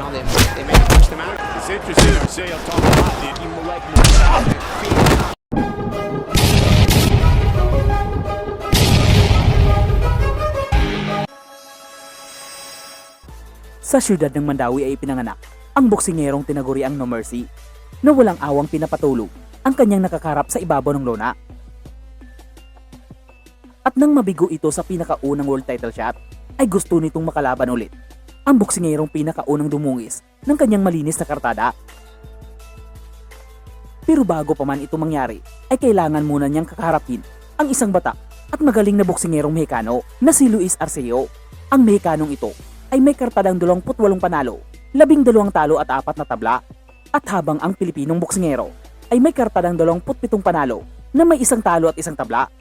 know, they may push them out. It's interesting, Arceo talking about the Sa siyudad ng Mandawi ay pinanganak ang boksingerong tinaguriang No Mercy na walang awang pinapatulog ang kanyang nakakarap sa ibabaw ng lona. At nang mabigo ito sa pinakaunang world title shot, ay gusto nitong makalaban ulit ang boksingerong pinakaunang dumungis ng kanyang malinis na kartada. Pero bago pa man ito mangyari, ay kailangan muna niyang kakaharapin ang isang batak at magaling na boksingerong Mexicano na si Luis Arceo. Ang Mexicanong ito ay may kartadang 28 panalo, 12 talo at 4 na tabla. At habang ang Pilipinong boksingero ay may kartadang 27 panalo na may 1 talo at 1 tabla.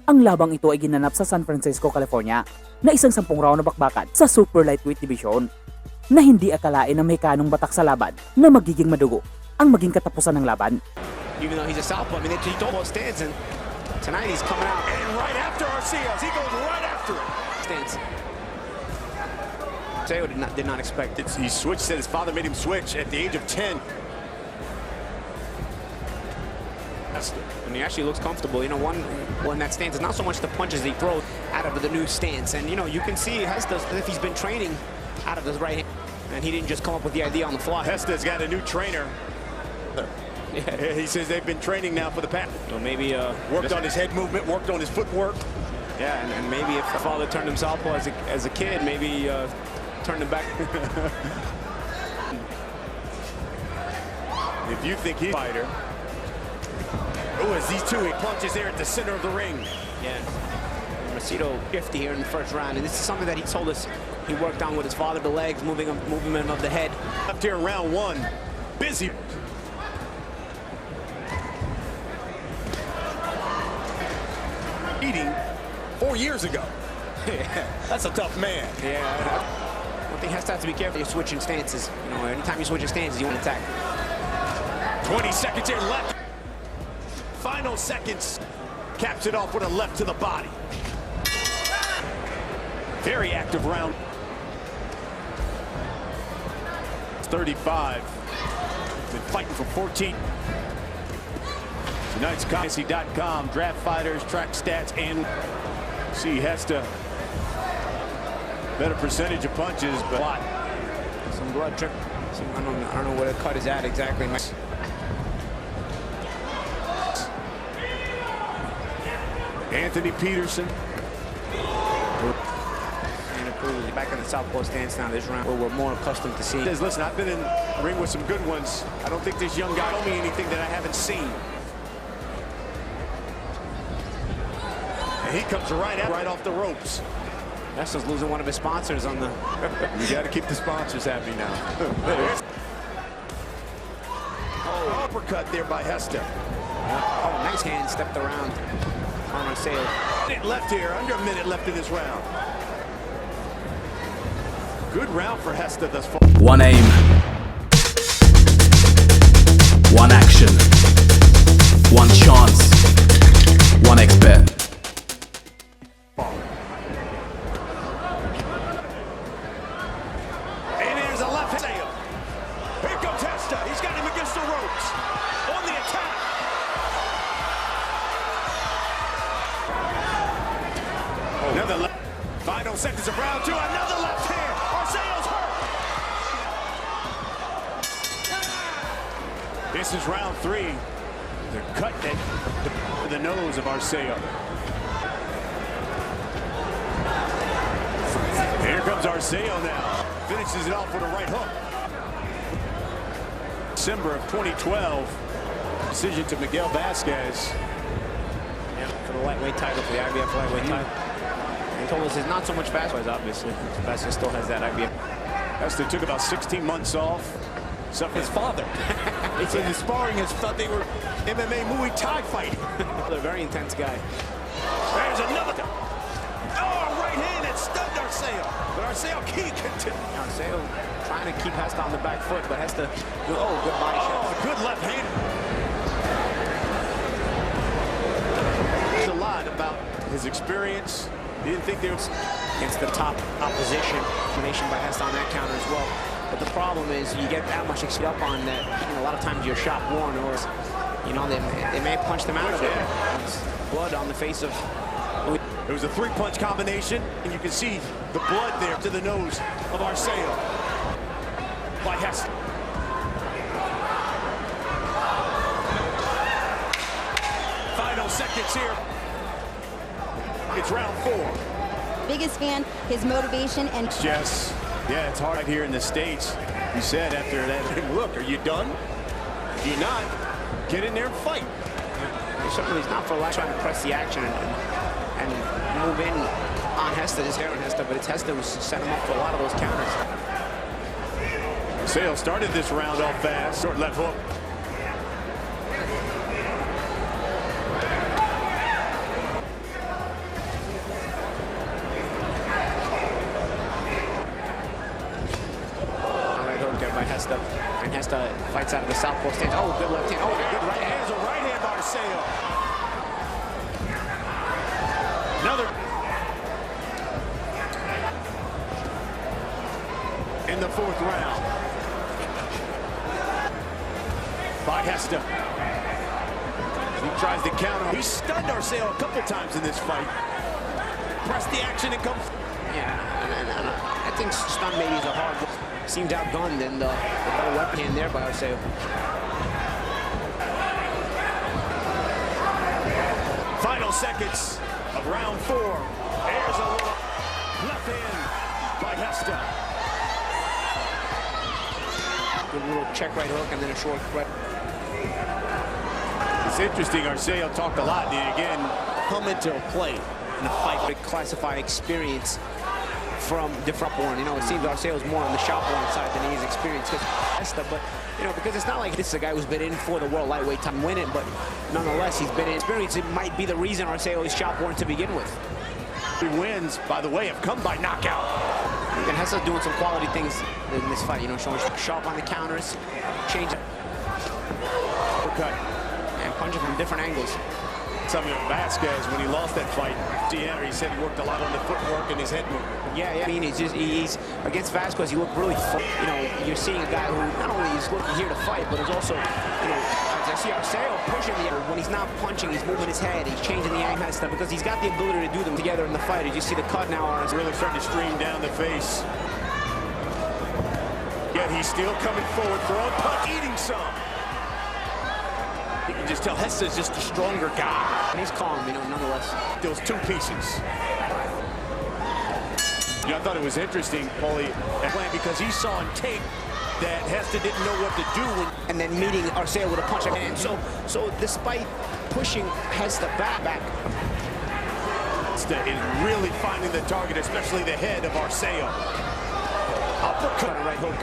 Ang labang ito ay ginanap sa San Francisco, California na isang 10 round na bakbakan sa super lightweight division na hindi akalain ng Mexicanong batak sa laban na magiging madugo ang maging katapusan ng laban. Even though he's a southpaw, I mean, he almost stands, and tonight he's coming out and right after Arceo, he goes right after it. Stands. Arceo did not expect it. He switched, said his father made him switch at the age of 10. And he actually looks comfortable. You know, one that stance is not so much the punches he throws out of the new stance. And, you know, you can see Hesta's, if he's been training out of his right hand. And he didn't just come up with the idea on the fly. Hesta's got a new trainer. Yeah. He says they've been training now for the past. So maybe worked on his head movement, worked on his footwork. Yeah, and maybe if the father turned him southpaw as a kid, maybe turned him back. If you think he's a fighter. Oh, as these two punches there at the center of the ring. Yeah. Macedo 50 here in the first round, and this is something that he told us he worked on with his father, the legs, movement of the head. Up here in round 1, busy. Eating 4 years ago. Yeah, that's a tough man. Yeah. One thing has to be careful. You're switching stances. You know, anytime you're switching stances, you want to attack. 20 seconds here left. Final seconds. Caps it off with a left to the body. Very active round. 35. Been fighting for 14. Tonight's Fantasy.com, draft fighters, track stats, and see Hesta. Better percentage of punches, but some blood trip. I don't know where the cut is at exactly. Anthony Peterson. Back in the southpaw stance now this round, where we're more accustomed to seeing. Says, listen, I've been in the ring with some good ones. I don't think this young guy told me anything that I haven't seen. And he comes right off the ropes. Hesta's losing one of his sponsors on the. You got to keep the sponsors happy now. Oh, uppercut there by Hesta. Oh, nice hand stepped around on Arceo. Minute left here, under a minute left in this round. Good round for Hesta thus far. One aim. One action. One chance. One expert. And there's a left Arceo. Here comes Hesta. He's got him against the ropes. On the attack. Another left. Final seconds of round 2. Another left hand. Arceo's hurt. This is round 3. The cut that the nose of Arceo. Here comes Arceo now. Finishes it off with a right hook. December of 2012. Decision to Miguel Vasquez. Yeah, for the lightweight title, for the IBF lightweight title. He told us it's not so much Vasquez, obviously. Vasquez still has that IBF. Hesta took about 16 months off. His father. He said his sparring has thought they were MMA Muay Thai fighting. A very intense guy. There's another. Oh, right hand that stunned Arceo. But Arceo can't continue. Arceo trying to keep Hesta on the back foot, but Hesta, oh, good body shot. Oh, good left hand. A lot about his experience. He didn't think there was against the top opposition. Combination by Hesta on that counter as well. But the problem is you get that much up on that. A lot of times you're shot worn, or they may have punched him out of it. Blood on the face of. It was a three-punch combination, and you can see the blood there to the nose of Arceo. By Hester. Final seconds here. It's round 4. Biggest fan, his motivation and... Yes. Yeah, it's hard here in the States. You said after that, look, are you done? If you're not, get in there and fight. Certainly he's not for trying to press the action and move in on Hester. His hair on Hester, but it's Hester who's set him up for a lot of those counters. Sale started this round off fast. Short left hook. Right hook there by Hester. And Hester fights out of the southpaw stance. Oh, good left hand. Oh, good right hand. There's a right hand by Arceo. Another. In the 4th round. By Hester. He tries to counter. He stunned Arceo a couple times in this fight. Press the action and comes. Yeah, and I think stun maybe is a hard. Seems outgunned, and the better left hand there by Arceo. Final seconds of round 4. There's a little left hand by Hester. Good little check right hook and then a short right. It's interesting, Arceo talked a lot, and again, come into play in a fight. But classify experience from different one. It seems Arceo's more on the shop one side than he's experienced. But, because it's not like this is a guy who's been in for the world lightweight time win it, but nonetheless, he's been in experience. It might be the reason Arceo is shop worn to begin with. 3 wins, by the way, have come by knockout. And Hessel's doing some quality things in this fight, showing sharp on the counters, change Uppercut. and punching from different angles. Something of Vasquez, when he lost that fight, he said he worked a lot on the footwork and his head movement. Yeah. I mean, he's against Vasquez. He looked really, you're seeing a guy who not only is looking here to fight, but is also, as I see Arceo pushing when he's not punching, he's moving his head, he's changing the angle and stuff because he's got the ability to do them together in the fight. As you see the cut now on his Really starting to stream down the face. Yet he's still coming forward, throwing punch, eating some. You can just tell Hester's just a stronger guy. And he's calm, nonetheless. Those 2 pieces. I thought it was interesting, Paulie, because he saw on tape that Hester didn't know what to do. And then meeting Arceo with a punch. And so despite pushing Hester back. Hester is really finding the target, especially the head of Arceo. Uppercut. Right hook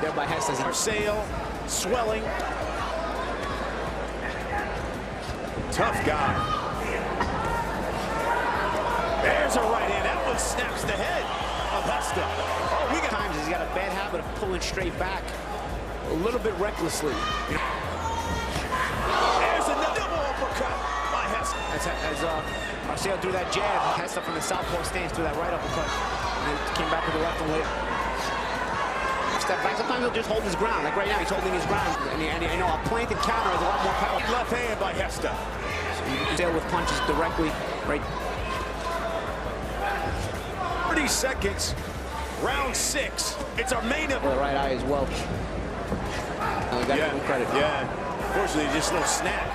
there by Hester. Arceo swelling. Tough guy. There's a right hand. That one snaps the head of Hester. Oh, we got times he's got a bad habit of pulling straight back a little bit recklessly. There's another double uppercut by Hester. As Arceo threw that jab, Hester from the southpaw stance threw that right uppercut. And then came back with the left one later. Step back. Sometimes he'll just hold his ground. Like right now, he's holding his ground. And a planted counter is a lot more powerful. Left hand by Hester. Arceo with punches directly right. 30 seconds. Round 6. It's our main event. For the right eye as well. We got to give him credit. Yeah. Unfortunately, just a little snap.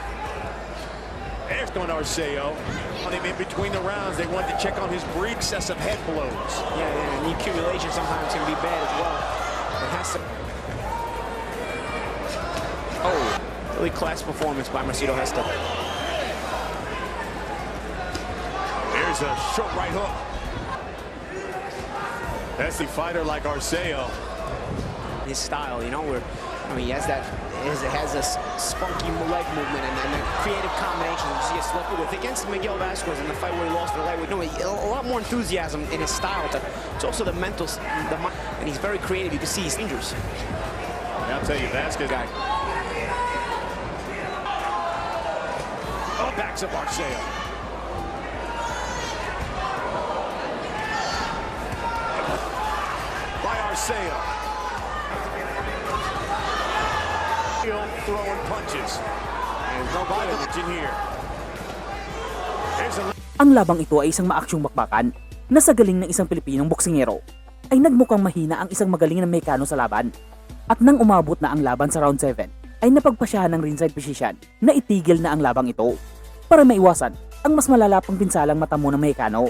There's going Arceo. In between the rounds, they wanted to check on his excessive head blows. Yeah, and the accumulation sometimes can be bad as well. It has to. Oh, really class performance by Marcelo Hester. There's a short right hook. That's the fighter like Arceo. His style, where he has that, has a spunky leg movement and creative combinations. You see a slip with against Miguel Vasquez in the fight where he lost the lightweight. A lot more enthusiasm in his style. It's also the mental, and he's very creative. You can see he's dangerous. I'll tell you, Vasquez guy. Oh, backs up Arceo. By Arceo. throwing punches. And no violence in here. There's a... Ang labang ito ay isang maaksyong bakbakan na sa galing ng isang Pilipinong boksingero ay nagmukhang mahina ang isang magaling na Mexicano sa laban. At nang umabot na ang laban sa round 7 ay napagpasyahan ng ringside physician na itigil na ang labang ito para maiwasan ang mas malala pang pinsalang matamo ng Mexicano.